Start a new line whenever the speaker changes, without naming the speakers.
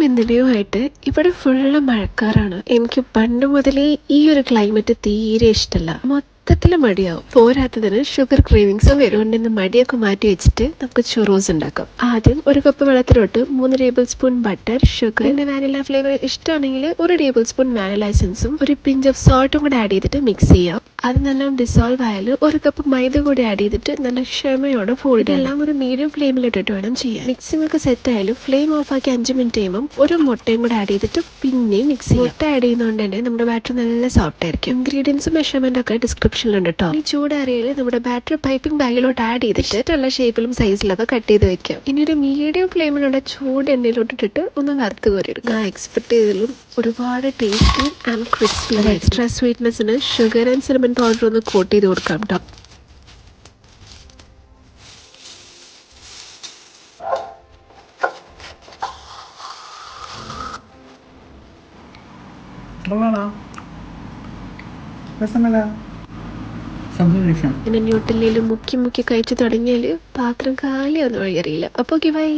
ഇന്നലെയോ ആയിട്ട് ഇവിടെ ഫുള്ള് മഴക്കാറാണ്. എനിക്ക് പണ്ട് മുതലേ ഈ ഒരു ക്ലൈമറ്റ് തീരെ ഇഷ്ടമല്ല. മൊത്തത്തില് മടിയാവും. പോരാത്തതിന് ഷുഗർ ക്രേവിങ്സും വരും. അതുകൊണ്ട് മടിയൊക്കെ മാറ്റി വെച്ചിട്ട് നമുക്ക് ചുറോസ് ഉണ്ടാക്കാം. ആദ്യം ഒരു കപ്പ് വെള്ളത്തിലോട്ട് 3 ടേബിൾ സ്പൂൺ ബട്ടർ, ഷുഗർ, പിന്നെ വാനില ഫ്ലേവർ ഇഷ്ടമാണെങ്കിൽ 1 ടേബിൾ സ്പൂൺ വാനില എസൻസും ഒരു പിഞ്ച് ഓഫ് സോൾട്ടും കൂടെ ആഡ് ചെയ്തിട്ട് മിക്സ് ചെയ്യാം. അത് നല്ല ഡിസോൾവ് ആയാലും 1 കപ്പ് മൈദ കൂടി ആഡ് ചെയ്തിട്ട് നല്ല ക്ഷമയോടെ ഫോൾഡ് ഇതെല്ലാം ഒരു മീഡിയം ഫ്ലെയിമിലിട്ടിട്ട് വേണം ചെയ്യാൻ. മിക്സിംഗ് ഒക്കെ സെറ്റ് ആയാലും ഫ്ലെയിം ഓഫ് ആക്കി 5 മിനിറ്റ് കഴിയുമ്പോൾ ഒരു മുട്ടയും കൂടെ ആഡ് ചെയ്തിട്ട് പിന്നെയും മിക്സ് ചെയ്യാം. മുട്ട ആഡ് ചെയ്യുന്നതുകൊണ്ട് തന്നെ നമ്മുടെ ബാറ്റർ നല്ല സോഫ്റ്റ് ആയിരിക്കും. ഇൻഗ്രീഡിയൻസും മെഷർമെന്റ് ഒക്കെ ഡിസ്ക്രിപ്ഷനിലുണ്ട് കേട്ടോ. ഈ ചൂടേറിയയിൽ നമ്മുടെ ബാറ്റർ പൈപ്പിംഗ് ബാഗിലോട്ട് ആഡ് ചെയ്തിട്ടുള്ള ഷേപ്പിലും സൈസിലൊക്കെ കട്ട് ചെയ്ത് വെക്കാം. ഇനി ഒരു മീഡിയം ഫ്ലെയിമിലുള്ള ചൂട് എണ്ണയിലോട്ടിട്ട് ഒന്ന് വറുത്ത് കോരിയെടുക്കാം. ഞാൻ എക്സ്പെക്ട് ചെയ്തതിലും ഒരുപാട് ടേസ്റ്റി ആൻഡ് ക്രിസ്പി. എക്സ്ട്രാ സ്വീറ്റ്നെസ്സിന് ഷുഗർ ആൻഡ് സിനമൺ പൗഡർ ഒന്ന് കോട്ട് ചെയ്ത് കൊടുക്കാം കേട്ടോ. പിന്നെ ന്യൂട്രലയിൽ മുക്കി മുക്കി കഴിച്ചു തുടങ്ങിയാൽ പാത്രം കാലിയാവുന്ന വഴി അറിയില്ല. അപ്പോൾ ബൈ.